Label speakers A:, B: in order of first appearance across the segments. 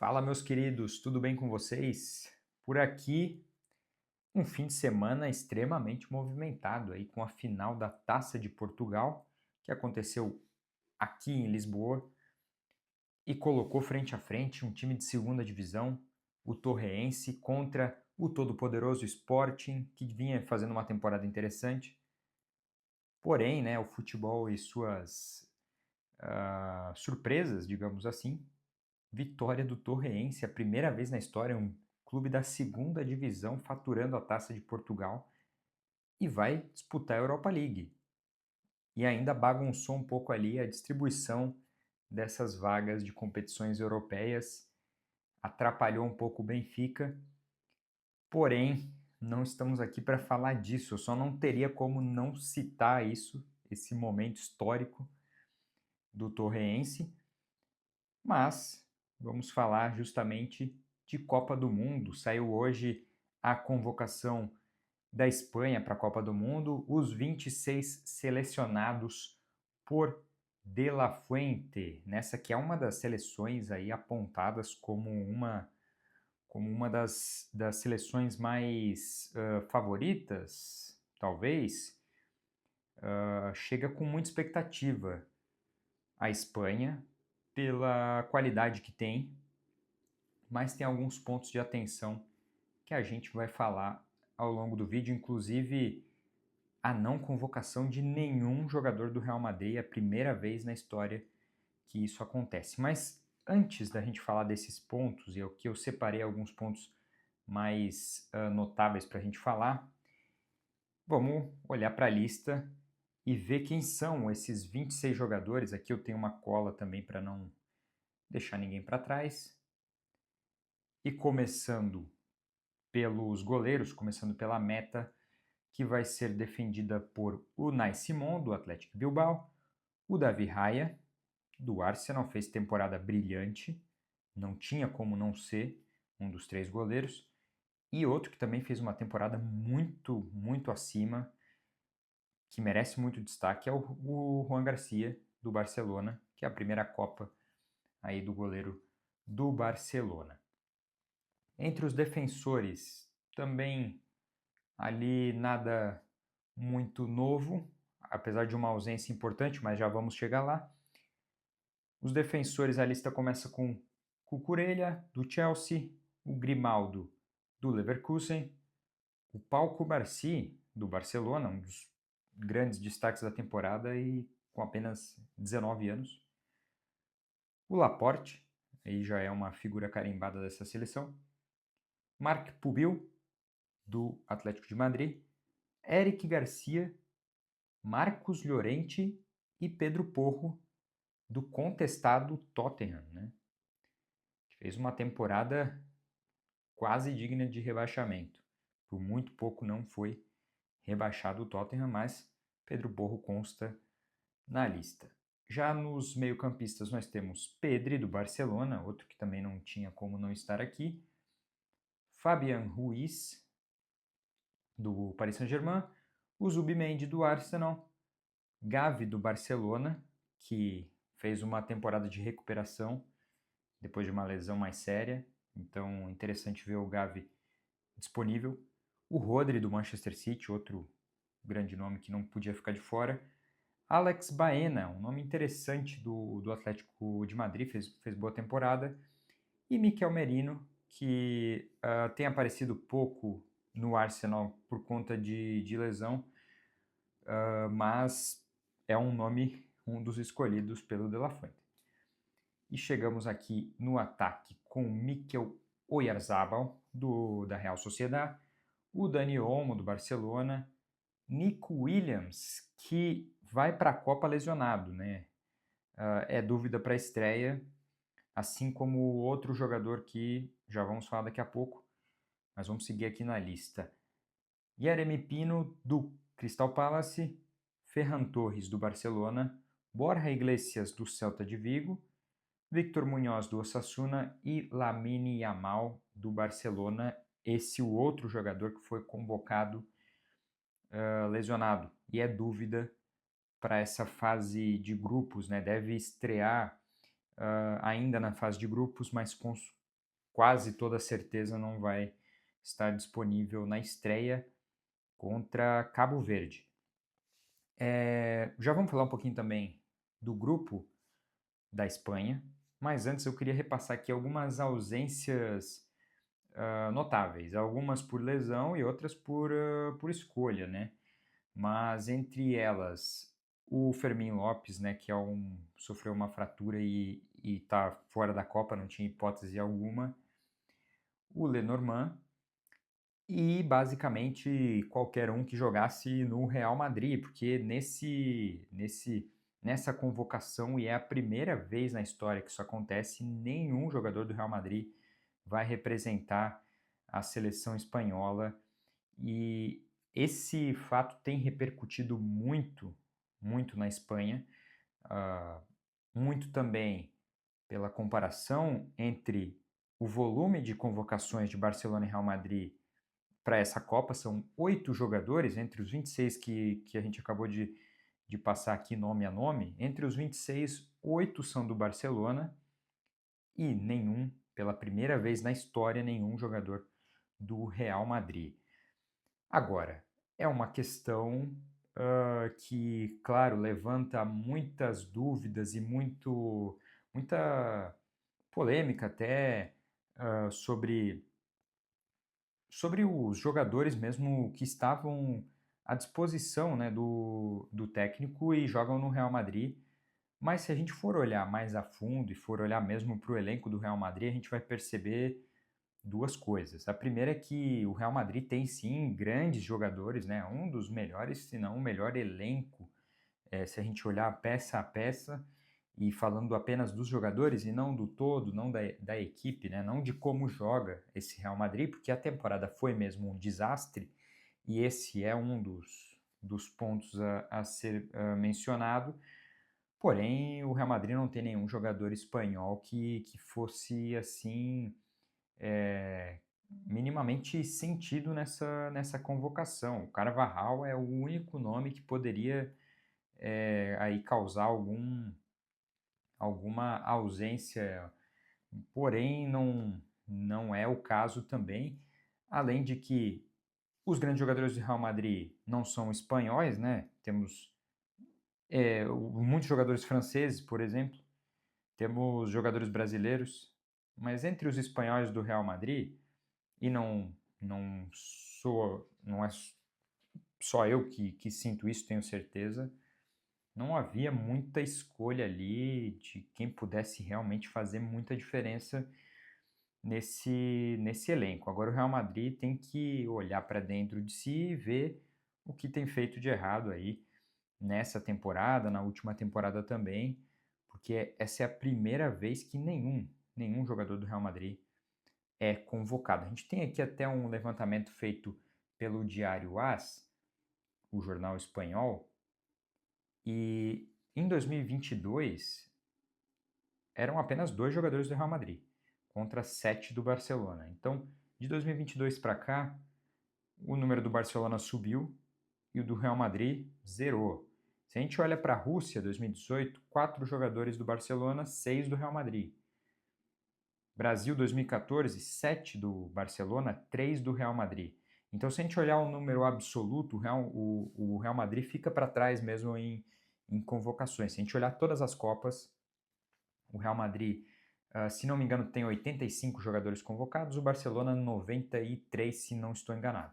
A: Fala, meus queridos, tudo bem com vocês? Por aqui, um fim de semana extremamente movimentado aí com a final da Taça de Portugal, que aconteceu aqui em Lisboa e colocou frente a frente um time de segunda divisão, o Torreense, contra o todo-poderoso Sporting, que vinha fazendo uma temporada interessante. Porém, né, o futebol e suas surpresas, digamos assim, vitória do Torreense, a primeira vez na história um clube da segunda divisão faturando a Taça de Portugal e vai disputar a Europa League. E ainda bagunçou um pouco ali a distribuição dessas vagas de competições europeias, atrapalhou um pouco o Benfica, porém não estamos aqui para falar disso, eu só não teria como não citar isso, esse momento histórico do Torreense, mas vamos falar justamente de Copa do Mundo. Saiu hoje a convocação da Espanha para a Copa do Mundo, os 26 selecionados por De La Fuente, nessa que é uma das seleções aí apontadas como uma das seleções mais favoritas, talvez, chega com muita expectativa a Espanha pela qualidade que tem, mas tem alguns pontos de atenção que a gente vai falar ao longo do vídeo, inclusive a não convocação de nenhum jogador do Real Madrid, é a primeira vez na história que isso acontece. Mas antes da gente falar desses pontos, e é o que eu separei alguns pontos mais notáveis para a gente falar, vamos olhar para a lista e ver quem são esses 26 jogadores. Aqui eu tenho uma cola também para não deixar ninguém para trás. E começando pelos goleiros, começando pela meta, que vai ser defendida por Unai Simon, do Athletic Bilbao, o Davi Raya, do Arsenal, fez temporada brilhante, não tinha como não ser um dos três goleiros, e outro que também fez uma temporada muito, muito acima, que merece muito destaque, é o Juan Garcia, do Barcelona, que é a primeira Copa aí do goleiro do Barcelona. Entre os defensores, também ali nada muito novo, apesar de uma ausência importante, mas já vamos chegar lá. Os defensores, a lista começa com Cucurella, do Chelsea, o Grimaldo, do Leverkusen, o Pau Cubarsí, do Barcelona, um dos grandes destaques da temporada e com apenas 19 anos. O Laporte, aí já é uma figura carimbada dessa seleção. Marc Pubil, do Atlético de Madrid. Eric Garcia, Marcos Llorente e Pedro Porro, do contestado Tottenham, né? Fez uma temporada quase digna de rebaixamento. Por muito pouco não foi rebaixado o Tottenham, mas Pedro Porro consta na lista. Já nos meio-campistas nós temos Pedri, do Barcelona, outro que também não tinha como não estar aqui. Fabian Ruiz, do Paris Saint-Germain. O Zubimendi, do Arsenal. Gavi, do Barcelona, que fez uma temporada de recuperação depois de uma lesão mais séria. Então, interessante ver o Gavi disponível. O Rodri, do Manchester City, outro grande nome que não podia ficar de fora. Alex Baena, um nome interessante do Atlético de Madrid, fez boa temporada. E Mikel Merino, que tem aparecido pouco no Arsenal por conta de lesão, mas é um nome, um dos escolhidos pelo De La Fuente. E chegamos aqui no ataque com Mikel Oyarzabal, da Real Sociedad, o Dani Olmo, do Barcelona, Nico Williams, que vai para a Copa lesionado, né? É dúvida para a estreia, assim como o outro jogador que já vamos falar daqui a pouco, mas vamos seguir aqui na lista. Yeremy Pino, do Crystal Palace, Ferran Torres, do Barcelona, Borja Iglesias, do Celta de Vigo, Victor Munhoz, do Osasuna e Lamine Yamal, do Barcelona, esse o outro jogador que foi convocado lesionado, e é dúvida para essa fase de grupos, né? Deve estrear ainda na fase de grupos, mas quase toda certeza não vai estar disponível na estreia contra Cabo Verde. Já vamos falar um pouquinho também do grupo da Espanha, mas antes eu queria repassar aqui algumas ausências notáveis, algumas por lesão e outras por escolha, né? Mas entre elas, o Fermín Lopes, né, que sofreu uma fratura e está fora da Copa, não tinha hipótese alguma, o Lenormand e basicamente qualquer um que jogasse no Real Madrid, porque nessa convocação, e é a primeira vez na história que isso acontece, nenhum jogador do Real Madrid vai representar a seleção espanhola, e esse fato tem repercutido muito, muito na Espanha, muito também pela comparação entre o volume de convocações de Barcelona e Real Madrid para essa Copa. São 8 jogadores, entre os 26 que a gente acabou de passar aqui nome a nome, entre os 26, 8 são do Barcelona e pela primeira vez na história, nenhum jogador do Real Madrid. Agora, é uma questão que, claro, levanta muitas dúvidas e muita polêmica até sobre os jogadores mesmo que estavam à disposição, né, do técnico e jogam no Real Madrid. Mas se a gente for olhar mais a fundo e for olhar mesmo para o elenco do Real Madrid, a gente vai perceber duas coisas. A primeira é que o Real Madrid tem sim grandes jogadores, né? Um dos melhores, se não o melhor elenco, se a gente olhar peça a peça e falando apenas dos jogadores e não do todo, não da equipe, né? Não de como joga esse Real Madrid, porque a temporada foi mesmo um desastre e esse é um dos pontos a ser mencionado. Porém, o Real Madrid não tem nenhum jogador espanhol que fosse assim minimamente sentido nessa convocação. O Carvajal é o único nome que poderia aí causar alguma ausência, porém não é o caso também, além de que os grandes jogadores do Real Madrid não são espanhóis, né? Temos muitos jogadores franceses, por exemplo, temos jogadores brasileiros, mas entre os espanhóis do Real Madrid, e não é só eu que sinto isso, tenho certeza, não havia muita escolha ali de quem pudesse realmente fazer muita diferença nesse elenco. Agora o Real Madrid tem que olhar para dentro de si e ver o que tem feito de errado aí nessa temporada, na última temporada também, porque essa é a primeira vez que nenhum jogador do Real Madrid é convocado. A gente tem aqui até um levantamento feito pelo Diário AS, o jornal espanhol, e em 2022 eram apenas 2 jogadores do Real Madrid contra 7 do Barcelona. Então, de 2022 para cá, o número do Barcelona subiu e o do Real Madrid zerou. Se a gente olha para a Rússia, 2018, 4 jogadores do Barcelona, 6 do Real Madrid. Brasil 2014, 7 do Barcelona, 3 do Real Madrid. Então, se a gente olhar o número absoluto, o Real Madrid fica para trás mesmo em convocações. Se a gente olhar todas as Copas, o Real Madrid, se não me engano, tem 85 jogadores convocados, o Barcelona 93, se não estou enganado.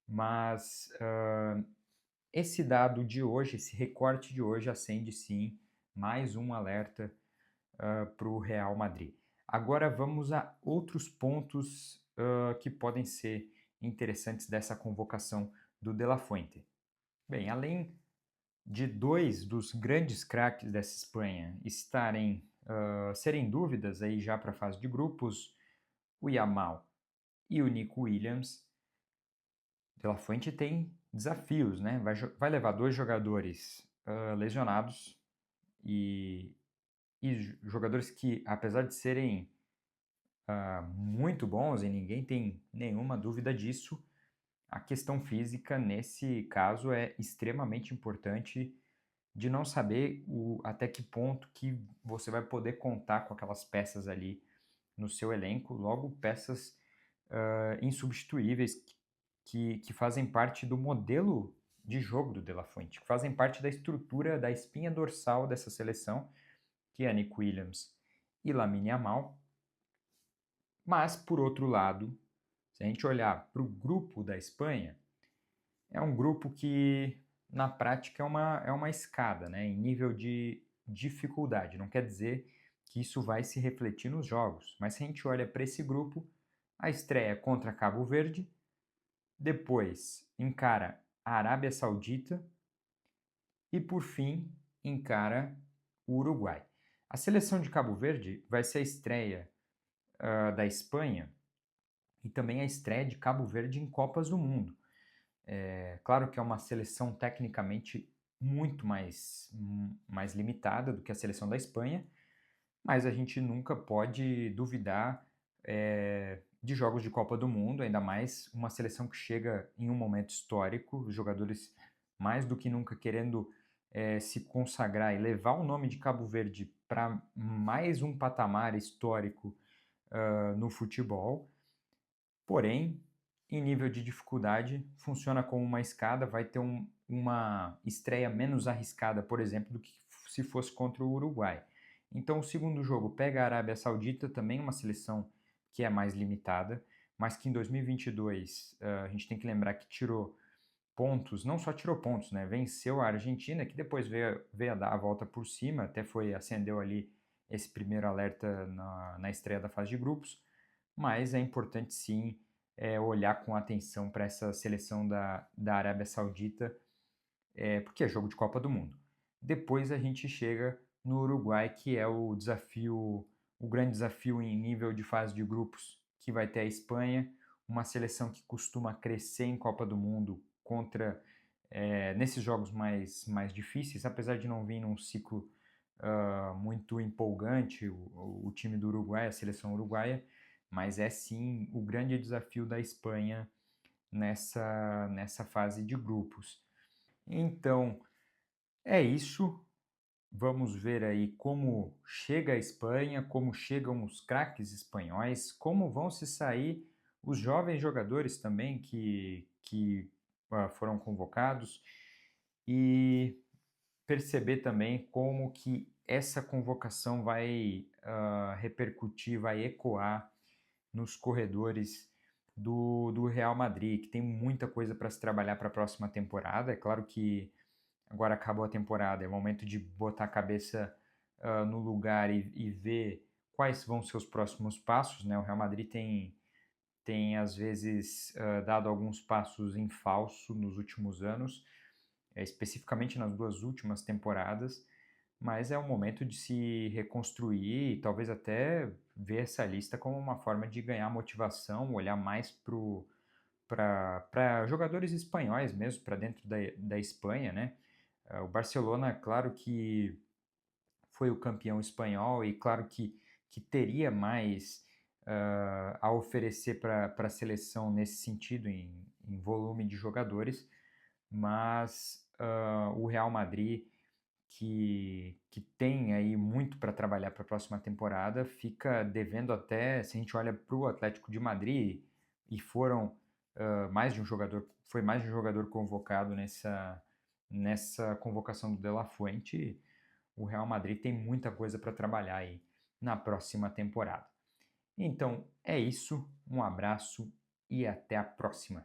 A: Mas esse dado de hoje, esse recorte de hoje, acende sim mais um alerta para o Real Madrid. Agora vamos a outros pontos que podem ser interessantes dessa convocação do De La Fuente. Bem, além de 2 dos grandes craques dessa Espanha serem dúvidas aí já para a fase de grupos, o Yamal e o Nico Williams, De La Fuente tem desafios, né? Vai levar 2 jogadores lesionados e jogadores que, apesar de serem muito bons, e ninguém tem nenhuma dúvida disso, a questão física, nesse caso, é extremamente importante, de não saber até que ponto que você vai poder contar com aquelas peças ali no seu elenco, logo peças insubstituíveis que fazem parte do modelo de jogo do De La Fuente, que fazem parte da estrutura, da espinha dorsal dessa seleção, que é Nico Williams e Lamine Yamal. Mas, por outro lado, se a gente olhar para o grupo da Espanha, é um grupo que, na prática, é uma escada, né, em nível de dificuldade. Não quer dizer que isso vai se refletir nos jogos, mas se a gente olha para esse grupo, a estreia contra Cabo Verde, depois encara a Arábia Saudita e, por fim, encara o Uruguai. A seleção de Cabo Verde vai ser a estreia da Espanha e também a estreia de Cabo Verde em Copas do Mundo. É claro que é uma seleção tecnicamente muito mais limitada do que a seleção da Espanha, mas a gente nunca pode duvidar de jogos de Copa do Mundo, ainda mais uma seleção que chega em um momento histórico, os jogadores mais do que nunca querendo se consagrar e levar o nome de Cabo Verde para mais um patamar histórico no futebol. Porém, em nível de dificuldade, funciona como uma escada, vai ter uma estreia menos arriscada, por exemplo, do que se fosse contra o Uruguai. Então, o segundo jogo pega a Arábia Saudita, também uma seleção que é mais limitada, mas que em 2022 a gente tem que lembrar que tirou pontos, não só tirou pontos, né? Venceu a Argentina, que depois veio a dar a volta por cima, até acendeu ali esse primeiro alerta na estreia da fase de grupos, mas é importante sim olhar com atenção para essa seleção da Arábia Saudita, porque é jogo de Copa do Mundo. Depois a gente chega no Uruguai, que é o grande desafio em nível de fase de grupos, que vai ter a Espanha, uma seleção que costuma crescer em Copa do Mundo nesses jogos mais difíceis, apesar de não vir num ciclo muito empolgante o time do Uruguai, a seleção uruguaia, mas é sim o grande desafio da Espanha nessa fase de grupos. Então, é isso. Vamos ver aí como chega a Espanha, como chegam os craques espanhóis, como vão se sair os jovens jogadores também que foram convocados e perceber também como que essa convocação vai repercutir, vai ecoar nos corredores do Real Madrid, que tem muita coisa para se trabalhar para a próxima temporada. É claro que agora acabou a temporada, é momento de botar a cabeça no lugar e ver quais vão ser os próximos passos, né? O Real Madrid tem às vezes dado alguns passos em falso nos últimos anos, especificamente nas duas últimas temporadas, mas é um momento de se reconstruir e talvez até ver essa lista como uma forma de ganhar motivação, olhar mais para jogadores espanhóis mesmo, para dentro da Espanha, né? O Barcelona, claro que foi o campeão espanhol e claro que teria mais a oferecer para a seleção nesse sentido, em volume de jogadores, mas o Real Madrid, que tem aí muito para trabalhar para a próxima temporada, fica devendo até, se a gente olha para o Atlético de Madrid, e foi mais de um jogador convocado nessa convocação do De La Fuente, o Real Madrid tem muita coisa para trabalhar aí na próxima temporada. Então é isso, um abraço e até a próxima.